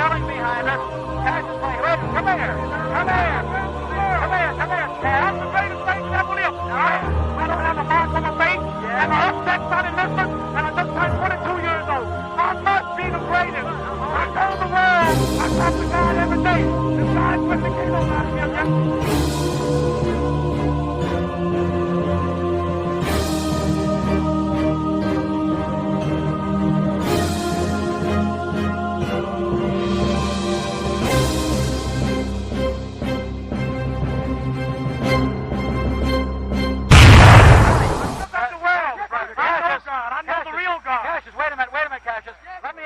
yelling behind us. Cash is saying, "Red, come here, come here, come here, come here." I'm the greatest thing that ever lived. I don't have a mark on my face, and my upset son in Memphis, and I just turned 22 years old. I must be the greatest. I told the world, I talk to God every day. The God quickly came on out of here,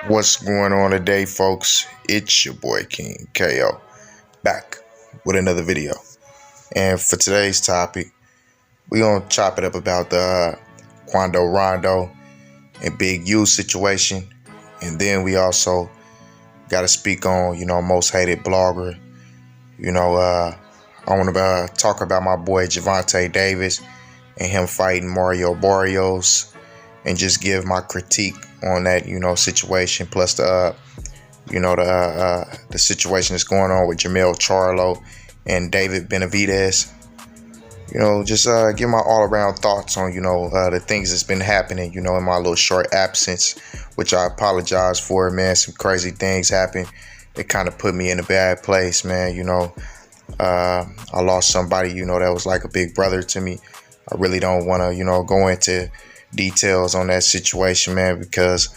What's going on today, folks? It's your boy King KO back with another video. And for today's topic, we're going to chop it up about the Quando, Rando, and Big U situation. And then we also got to speak on, most hated blogger. I want to talk about my boy Gervonta Davis and him fighting Mario Barrios, and just give my critique on that, situation, plus the situation that's going on with Jamel Charlo and David Benavidez. Just give my all-around thoughts on, the things that's been happening, in my little short absence, which I apologize for, man. Some crazy things happened. It kind of put me in a bad place, man. I lost somebody, that was like a big brother to me. I really don't want to, go into details on that situation, man, because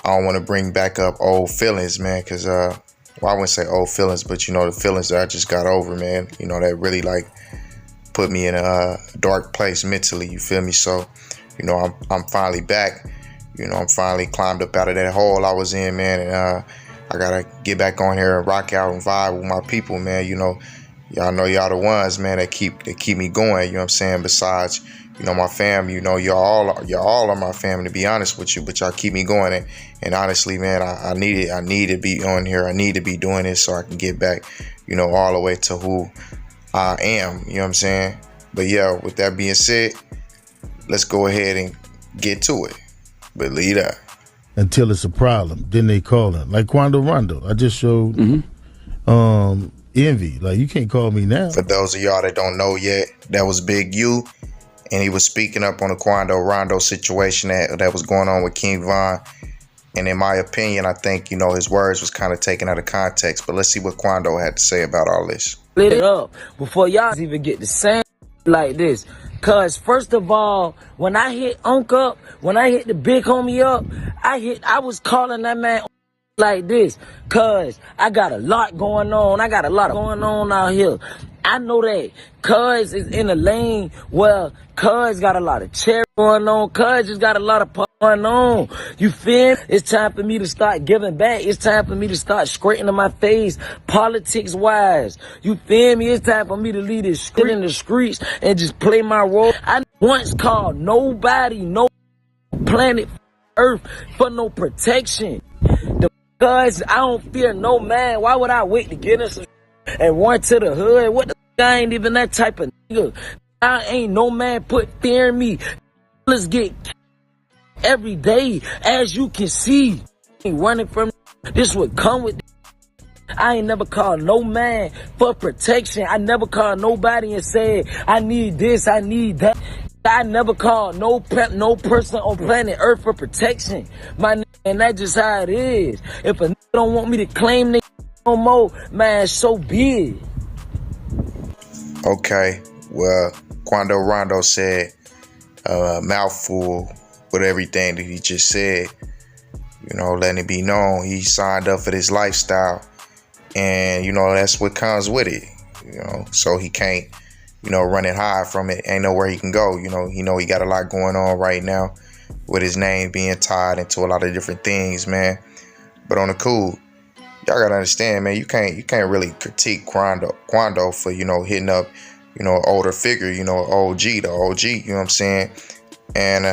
I don't want to bring back up old feelings, man, because I wouldn't say old feelings, but the feelings that I just got over, man, that really put me in a dark place mentally, you feel me? So I'm finally back. I'm finally climbed up out of that hole I was in, man, and I gotta get back on here and rock out and vibe with my people, man. Y'all know y'all the ones, man, that keep me going, what I'm saying? Besides my family, y'all are my family, to be honest with you, but y'all keep me going. And honestly, man, I need to be on here. I need to be doing this so I can get back, all the way to who I am, what I'm saying? But yeah, with that being said, let's go ahead and get to it. Believe that. Until it's a problem, then they call him. Like Quando, Rando. I just showed Envy. Like, you can't call me now. For those of y'all that don't know yet, that was Big U. And he was speaking up on the Quando Rando situation that was going on with King Von. And in my opinion, I think, his words was kind of taken out of context. But let's see what Quando had to say about all this. Lit it up before y'all even get the same like this. Cause first of all, when I hit Unc up, when I hit the big homie up, I was calling that man like this. Cause I got a lot going on. I got a lot going on out here. I know that Cuz is in a lane where Cuz got a lot of cherry going on. Cuz just got a lot of going on. You feel me? It's time for me to start giving back. It's time for me to start straightening my face politics-wise. You feel me? It's time for me to leave this shit in the streets and just play my role. I once called nobody, no planet Earth for no protection. Cuz I don't fear no man. Why would I wait to get in some and run to the hood? What the I ain't even that type of nigga. I ain't no man put fear in me. Let's get every day, as you can see. Ain't running from this would come with. I ain't never called no man for protection. I never called nobody and said I need this, I need that. I never called no person on planet Earth for protection. My nigga, and that's just how it is. If a nigga don't want me to claim nigga no more, man, so be it. Okay, well, Quando Rando said a mouthful with everything that he just said. Letting it be known he signed up for this lifestyle, and that's what comes with it. So he can't, run and hide from it. Ain't nowhere he can go. He got a lot going on right now with his name being tied into a lot of different things, man. But on the cool, y'all gotta understand, man, you can't really critique Quando for, hitting up, older figure, the OG, you know what I'm saying? And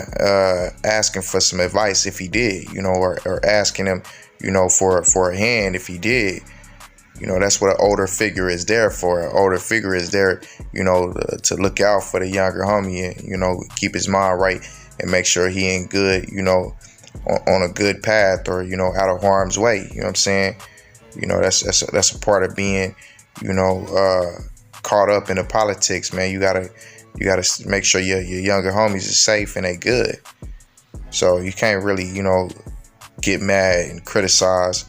asking for some advice if he did, or asking him, for a hand if he did. That's what an older figure is there for. An older figure is there, to look out for the younger homie and, keep his mind right and make sure he ain't good, on a good path or, out of harm's way. You know what I'm saying? You know, that's a part of being, you know, caught up in the politics, man. You gotta make sure your younger homies is safe and they good. So you can't really, you know, get mad and criticize,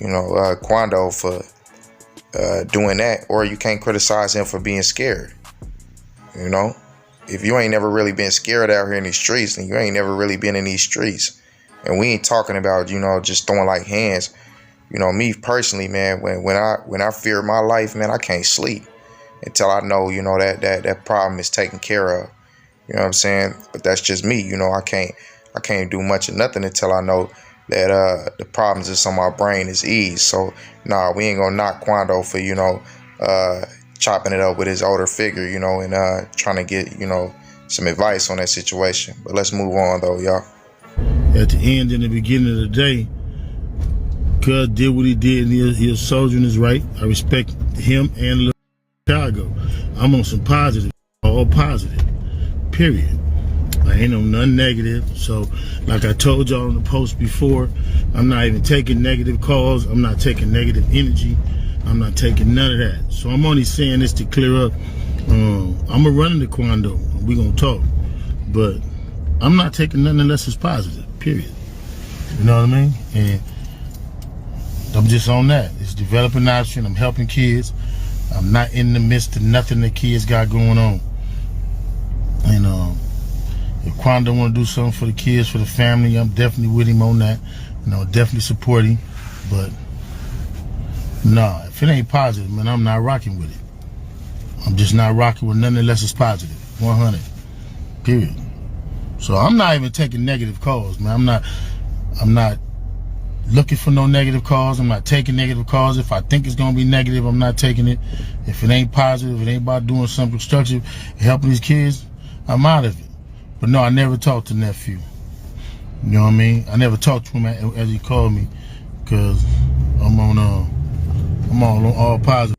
you know, Quando for doing that, or you can't criticize him for being scared. You know, if you ain't never really been scared out here in these streets, then you ain't never really been in these streets. And we ain't talking about, you know, just throwing like hands. You know, me personally, man, when I fear my life, man, I can't sleep until I know, you know, that problem is taken care of. You know what I'm saying? But that's just me. You know, I can't do much of nothing until I know that the problems that's on my brain is eased. So nah, we ain't gonna knock Quando for, you know, chopping it up with his older figure, you know, and trying to get, you know, some advice on that situation. But let's move on though, y'all. At the end and the beginning of the day, Cuz did what he did, and he a soldier in his right. I respect him and Chicago. I'm on some positive, all positive, period. I ain't on nothing negative. So, like I told y'all on the post before, I'm not even taking negative calls. I'm not taking negative energy. I'm not taking none of that. So I'm only saying this to clear up. I'm going to run into Quando. We going to talk. But I'm not taking nothing unless it's positive, period. You know what I mean? And I'm just on that. It's developing option. I'm helping kids. I'm not in the midst of nothing the kids got going on. And if Quando want to do something for the kids, for the family, I'm definitely with him on that. You know, definitely support him. But nah, if it ain't positive, man, I'm not rocking with it. I'm just not rocking with nothing unless it's positive. 100. Period. So I'm not even taking negative calls, man. I'm not looking for no negative calls. I'm not taking negative calls. If I think it's gonna be negative, I'm not taking it. If it ain't positive, it ain't about doing something constructive, helping these kids, I'm out of it. But no, I never talked to nephew. You know what I mean? I never talked to him as he called me, because I'm on all positive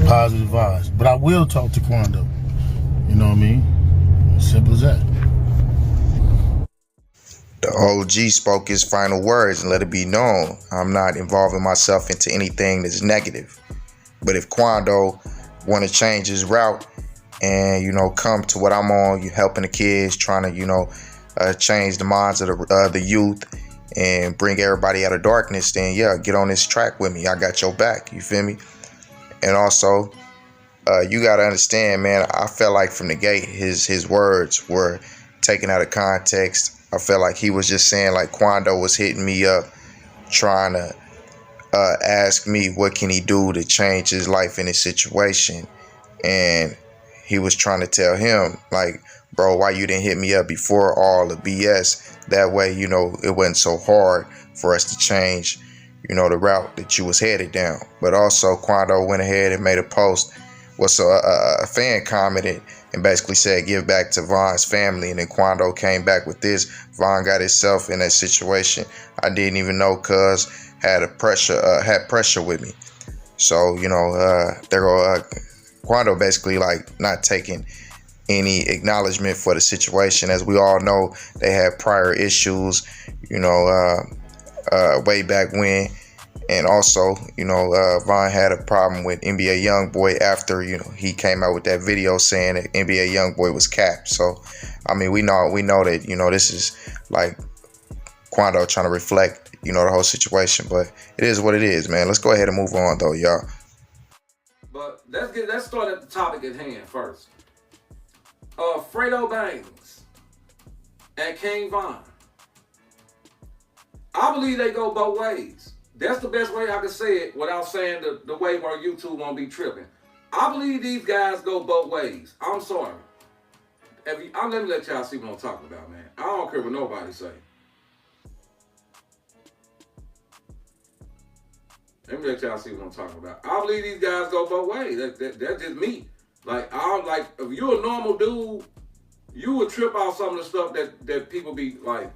vibes. But I will talk to Quando. You know what I mean? Simple as that. The OG spoke his final words and let it be known, I'm not involving myself into anything that's negative. But if Quando want to change his route and, you know, come to what I'm on, you helping the kids, trying to, you know, change the minds of the youth and bring everybody out of darkness, then yeah, get on this track with me. I got your back. You feel me? And also, you got to understand, man, I felt like from the gate, his words were taken out of context. I felt like he was just saying, like, Quando was hitting me up, trying to ask me what can he do to change his life in his situation. And he was trying to tell him, like, bro, why you didn't hit me up before all the BS? That way, you know, it wasn't so hard for us to change, you know, the route that you was headed down. But also, Quando went ahead and made a post. So a fan commented and basically said, give back to Von's family. And then Quando came back with this. Von got himself in that situation. I didn't even know, cuz had pressure with me. So, you know, Quando basically like not taking any acknowledgement for the situation. As we all know, they had prior issues, you know, way back when. And also, you know, Von had a problem with NBA Youngboy after, you know, he came out with that video saying that NBA Youngboy was capped. So, I mean, we know that, you know, this is like Quando trying to reflect, you know, the whole situation. But it is what it is, man. Let's go ahead and move on, though, y'all. But let's start at the topic at hand first. Fredo Bangs and King Von. I believe they go both ways. That's the best way I can say it without saying the way where YouTube won't be tripping. I believe these guys go both ways. I'm sorry. Let me let y'all see what I'm talking about, man. I don't care what nobody say. Let me let y'all see what I'm talking about. I believe these guys go both ways. That's just me. Like, if you're a normal dude, you would trip out some of the stuff that people be like.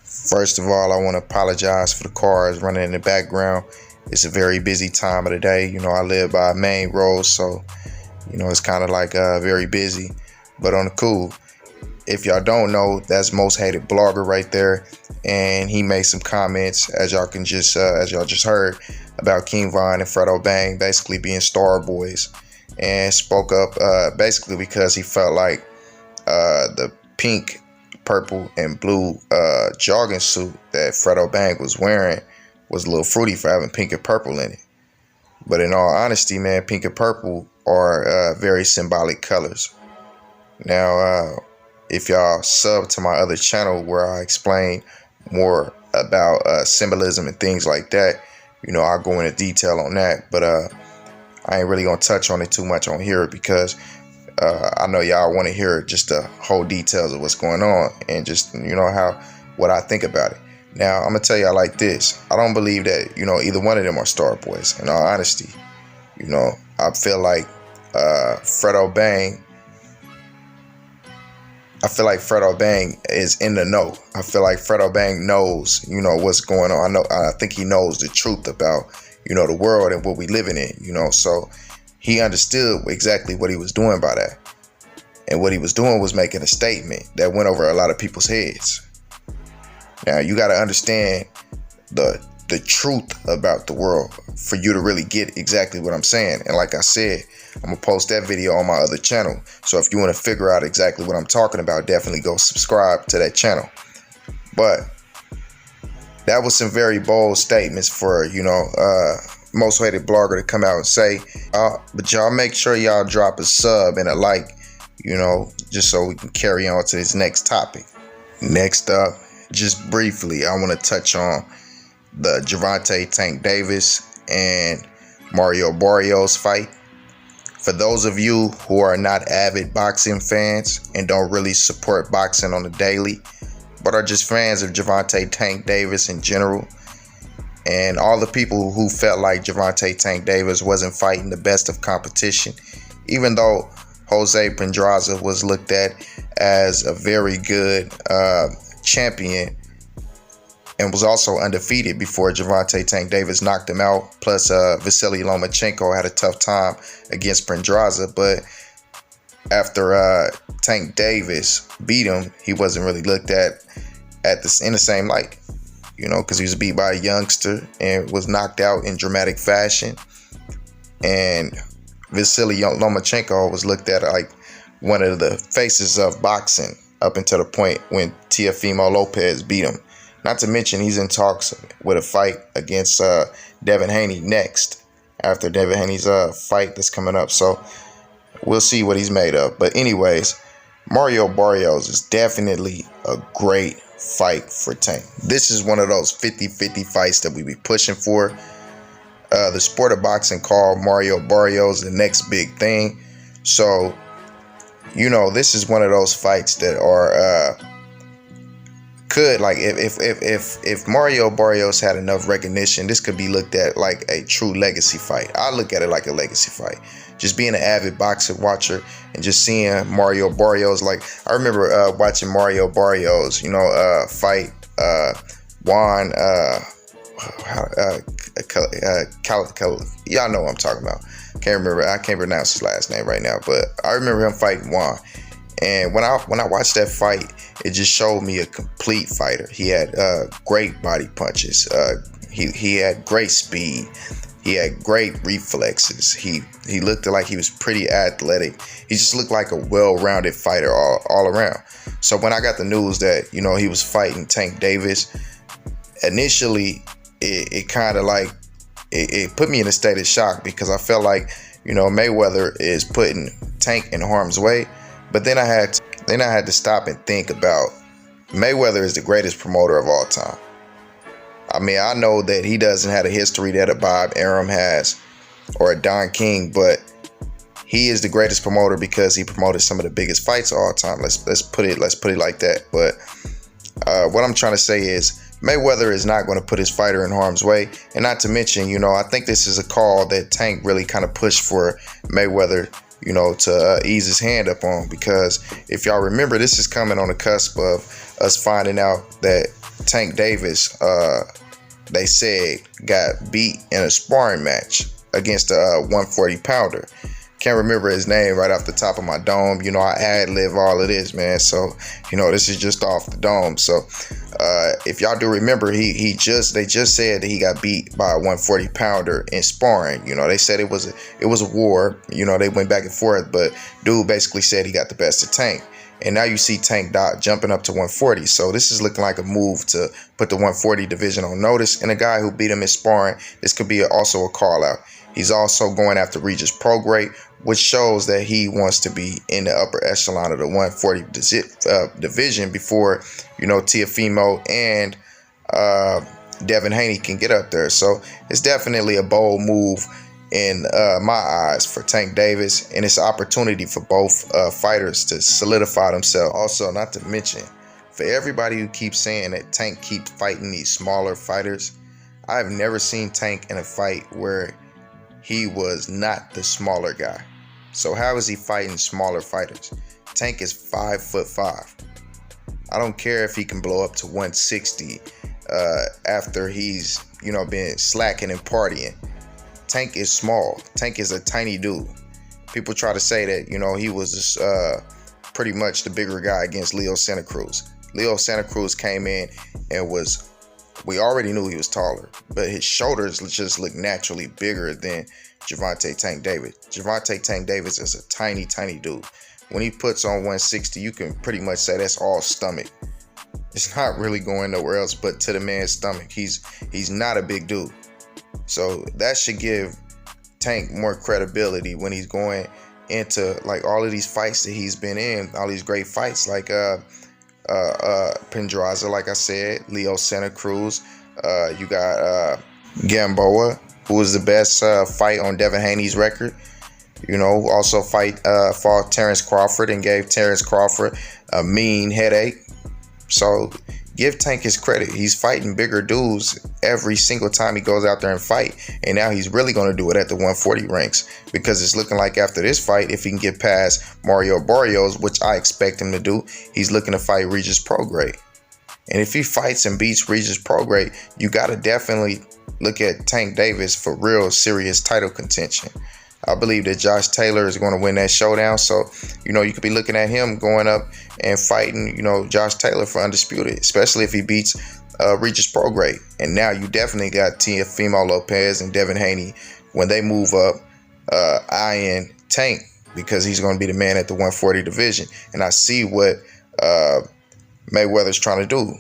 First of all, I want to apologize for the cars running in the background. It's a very busy time of the day. You know, I live by a main road, so, you know, it's kind of like very busy, but on the cool. if y'all don't know, that's Most Hated Blogger right there, and he made some comments, as y'all just heard, about King Von and Fredo Bang basically being star boys, and spoke up basically because he felt like the pink, purple, and blue jogging suit that Fredo Bang was wearing was a little fruity for having pink and purple in it. But in all honesty, man, pink and purple are very symbolic colors. Now, if y'all sub to my other channel where I explain more about symbolism and things like that, you know, I'll go into detail on that. But I ain't really gonna touch on it too much on here because I know y'all want to hear just the whole details of what's going on and just, you know, what I think about it. Now, I'm gonna tell y'all like this. I don't believe that, you know, either one of them are star boys. In all honesty, you know, I feel like Fredo Bang is in the know. I feel like Fredo Bang knows, you know, what's going on. I think he knows the truth about, you know, the world and what we living in, you know. So he understood exactly what he was doing by that. And what he was doing was making a statement that went over a lot of people's heads. Now, you got to understand the truth about the world for you to really get exactly what I'm saying. And like I said, I'm going to post that video on my other channel. So if you want to figure out exactly what I'm talking about, definitely go subscribe to that channel. But that was some very bold statements for, you know, Most Hated Blogger to come out and say. But y'all make sure y'all drop a sub and a like, you know, just so we can carry on to this next topic. Next up, just briefly, I want to touch on the Gervonta Tank Davis and Mario Barrios fight. For those of you who are not avid boxing fans and don't really support boxing on the daily, but are just fans of Gervonta Tank Davis in general, and all the people who felt like Gervonta Tank Davis wasn't fighting the best of competition, even though Jose Pedraza was looked at as a very good champion and was also undefeated before Gervonta Tank Davis knocked him out. Plus, Vasily Lomachenko had a tough time against Pedraza, but after Tank Davis beat him, he wasn't really looked at in the same light, you know, because he was beat by a youngster and was knocked out in dramatic fashion. And Vasily Lomachenko was looked at like one of the faces of boxing up until the point when Teofimo Lopez beat him. Not to mention, he's in talks with a fight against Devin Haney next, after Devin Haney's fight that's coming up. So we'll see what he's made of. But anyways, Mario Barrios is definitely a great fight for Tank. This is one of those 50-50 fights that we be pushing for. The sport of boxing called Mario Barrios the next big thing. So, you know, this is one of those fights that are could, like, if Mario Barrios had enough recognition, this could be looked at like a true legacy fight. I look at it like a legacy fight. Just being an avid boxer watcher and just seeing Mario Barrios, like, I remember watching Mario Barrios, you know, fight Juan, y'all know what I'm talking about. I can't pronounce his last name right now, but I remember him fighting Juan. And when I watched that fight, it just showed me a complete fighter. He had great body punches. He had great speed. He had great reflexes. He looked like he was pretty athletic. He just looked like a well-rounded fighter all around. So when I got the news that, you know, he was fighting Tank Davis, initially it kind of like it put me in a state of shock, because I felt like, you know, Mayweather is putting Tank in harm's way. But then I had to stop and think about Mayweather is the greatest promoter of all time. I mean, I know that he doesn't have a history that a Bob Arum has or a Don King, but he is the greatest promoter because he promoted some of the biggest fights of all time. Let's put it like that. But what I'm trying to say is Mayweather is not going to put his fighter in harm's way. And not to mention, you know, I think this is a call that Tank really kind of pushed for Mayweather, you know, to ease his hand up on, because if y'all remember, this is coming on the cusp of us finding out that Tank Davis, they said, got beat in a sparring match against a 140 pounder. can't remember his name right off the top of my dome. You know, I ad-lib all of this, man. So, you know, this is just off the dome. So, if y'all do remember, they just said that he got beat by a 140 pounder in sparring. You know, they said it was a war. You know, they went back and forth, but dude basically said he got the best of Tank. And now you see Tank Dot jumping up to 140. So this is looking like a move to put the 140 division on notice. And a guy who beat him in sparring, this could be also a call out. He's also going after Regis Prograde, which shows that he wants to be in the upper echelon of the 140 division before, you know, Teofimo and Devin Haney can get up there. So it's definitely a bold move in my eyes for Tank Davis, and it's an opportunity for both fighters to solidify themselves. Also, not to mention, for everybody who keeps saying that Tank keeps fighting these smaller fighters, I've never seen Tank in a fight where he was not the smaller guy. So how is he fighting smaller fighters? Tank is 5'5". I don't care if he can blow up to 160 after he's, you know, been slacking and partying. Tank is small. Tank is a tiny dude. People try to say that, you know, he was pretty much the bigger guy against Leo Santa Cruz. Leo Santa Cruz came in and we already knew he was taller, but his shoulders just look naturally bigger than Gervonta Tank Davis. Gervonta Tank Davis is a tiny, tiny dude. When he puts on 160, you can pretty much say that's all stomach. It's not really going nowhere else but to the man's stomach. He's not a big dude. So that should give Tank more credibility when he's going into like all of these fights that he's been in, all these great fights like Pendraza, like I said, Leo Santa Cruz. You got Gamboa, who was the best fight on Devin Haney's record. You know, also fought Terrence Crawford and gave Terrence Crawford a mean headache. So give Tank his credit. He's fighting bigger dudes every single time he goes out there and fight. And now he's really going to do it at the 140 ranks, because it's looking like after this fight, if he can get past Mario Barrios, which I expect him to do, he's looking to fight Regis Prograde. And if he fights and beats Regis Prograde, you got to definitely look at Tank Davis for real serious title contention. I believe that Josh Taylor is going to win that showdown. So, you know, you could be looking at him going up and fighting, you know, Josh Taylor for undisputed, especially if he beats Regis Prograde. And now you definitely got Teofimo Lopez and Devin Haney when they move up eyeing Tank, because he's going to be the man at the 140 division. And I see what Mayweather's trying to do,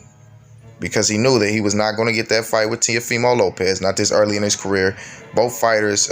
because he knew that he was not going to get that fight with Teofimo Lopez, not this early in his career. Both fighters,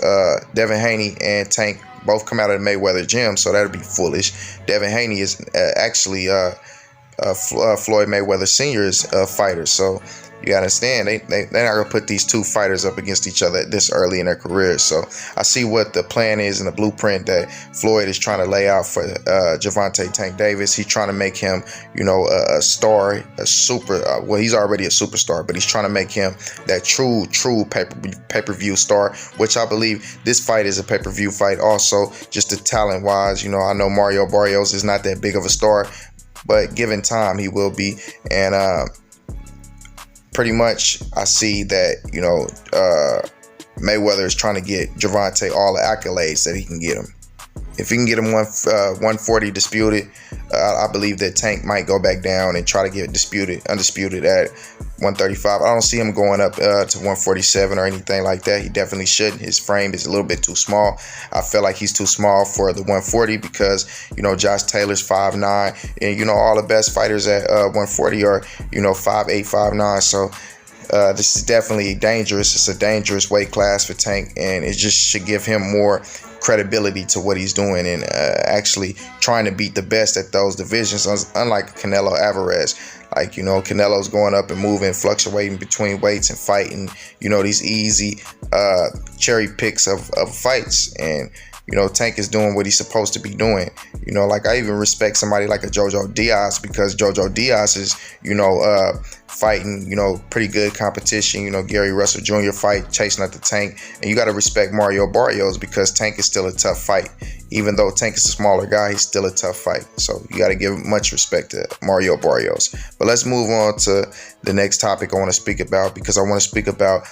Devin Haney and Tank, both come out of the Mayweather gym, so that'd be foolish. Devin Haney is actually Floyd Mayweather Sr.'s fighter, so you gotta understand, they're not gonna put these two fighters up against each other this early in their careers. So I see what the plan is and the blueprint that Floyd is trying to lay out for Gervonta Tank Davis. He's trying to make him, you know, a star, a super. Well, he's already a superstar, but he's trying to make him that true pay-per-view star, which I believe this fight is a pay-per-view fight. Also, just the talent-wise, you know, I know Mario Barrios is not that big of a star, but given time, he will be. And pretty much, I see that, you know, Mayweather is trying to get Gervonta all the accolades that he can get him. If he can get him 140 disputed, I believe that Tank might go back down and try to get undisputed at 135. I don't see him going up to 147 or anything like that. He definitely shouldn't. His frame is a little bit too small. I feel like he's too small for the 140 because, you know, Josh Taylor's 5'9", and, you know, all the best fighters at 140 are, you know, 5'8", 5'9". So this is definitely dangerous. It's a dangerous weight class for Tank, and it just should give him more credibility to what he's doing and actually trying to beat the best at those divisions, unlike Canelo Alvarez. Like, you know, Canelo's going up and moving, fluctuating between weights and fighting, you know, these easy cherry picks of fights. And, you know, Tank is doing what he's supposed to be doing. You know, like, I even respect somebody like a Jojo Diaz, because Jojo Diaz is, you know, fighting, you know, pretty good competition. You know, Gary Russell Jr. fight, chasing at the Tank. And you got to respect Mario Barrios, because Tank is still a tough fight. Even though Tank is a smaller guy, he's still a tough fight. So you got to give much respect to Mario Barrios. But let's move on to the next topic I want to speak about, because I want to speak about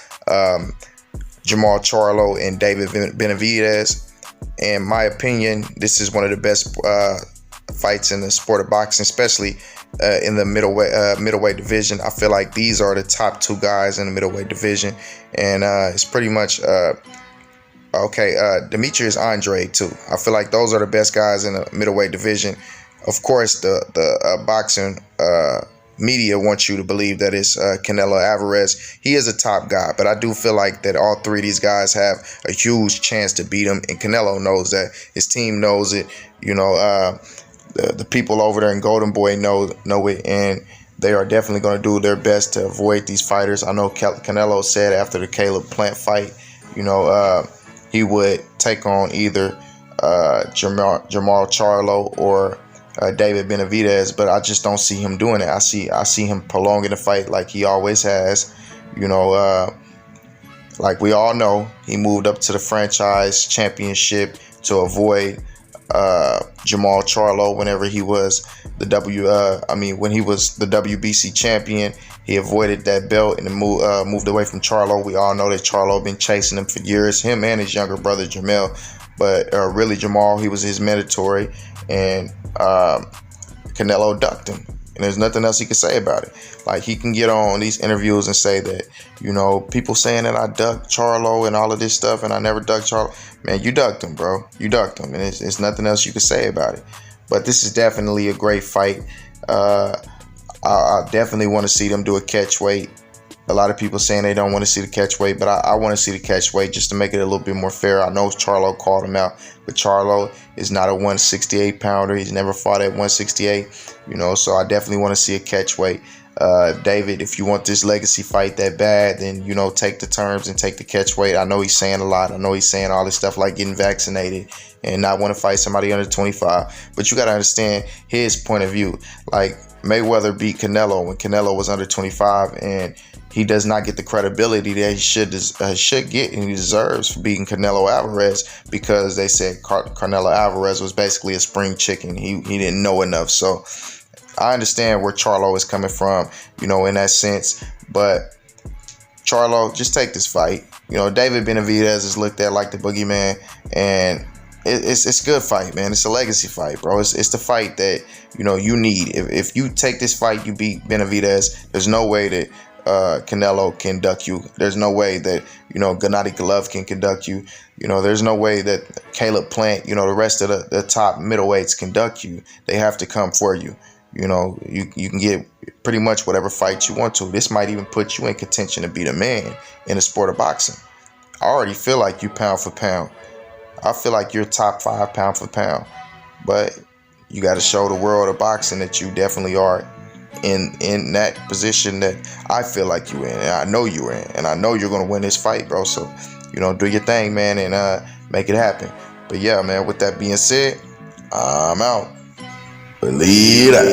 Jamal Charlo and David Benavidez. In my opinion, this is one of the best fights in the sport of boxing, especially in the middleweight division. I feel like these are the top two guys in the middleweight division, and it's pretty much Demetrius Andre too. I feel like those are the best guys in the middleweight division. Of course, the boxing media wants you to believe that it's Canelo Alvarez. He is a top guy, but I do feel like that all three of these guys have a huge chance to beat him, and Canelo knows that. His team knows it. You know, the people over there in Golden Boy know it, and they are definitely going to do their best to avoid these fighters. I know Canelo said after the Caleb Plant fight, you know, he would take on either Jamal Charlo or David Benavidez, but I just don't see him doing it. I see him prolonging the fight like he always has. You know, like we all know, he moved up to the franchise championship to avoid Jamal Charlo whenever he was when he was the WBC champion. He avoided that belt and moved away from Charlo. We all know that Charlo been chasing him for years, him and his younger brother Jamel. But really Jamal, he was his mandatory, and Canelo ducked him. And there's nothing else he can say about it. Like, he can get on these interviews and say that, you know, people saying that I ducked Charlo and all of this stuff and I never ducked Charlo. Man, you ducked him, bro. You ducked him. And it's nothing else you can say about it. But this is definitely a great fight. I definitely want to see them do a catch weight. A lot of people saying they don't want to see the catch weight, but I want to see the catch weight just to make it a little bit more fair. I know Charlo called him out, but Charlo is not a 168 pounder. He's never fought at 168, you know, so I definitely want to see a catch weight. David, if you want this legacy fight that bad, then, you know, take the terms and take the catch weight. I know he's saying a lot. I know he's saying all this stuff like getting vaccinated and not want to fight somebody under 25, but you got to understand his point of view. Like, Mayweather beat Canelo when Canelo was under 25, and he does not get the credibility that he should get and he deserves for beating Canelo Alvarez, because they said Canelo Alvarez was basically a spring chicken. He didn't know enough. So I understand where Charlo is coming from, you know, in that sense. But Charlo, just take this fight. You know, David Benavidez is looked at like the boogeyman, and it's a good fight, man. It's a legacy fight, bro. It's the fight that, you know, you need. If you take this fight, you beat Benavidez, there's no way that Canelo can duck you. There's no way that, you know, Gennady Golovkin can duck you. You know, there's no way that Caleb Plant, you know, the rest of the top middleweights can duck you. They have to come for you. You know, you can get pretty much whatever fight you want to. This might even put you in contention to be the man in the sport of boxing. I already feel like you pound for pound. I feel like you're top 5 pound for pound. But you got to show the world of boxing that you definitely are in that position that I feel like you in, and I know you're in, and I know you're going to win this fight, bro. So, you know, do your thing, man, and make it happen. But yeah, man, with that being said, I'm out. Believe that.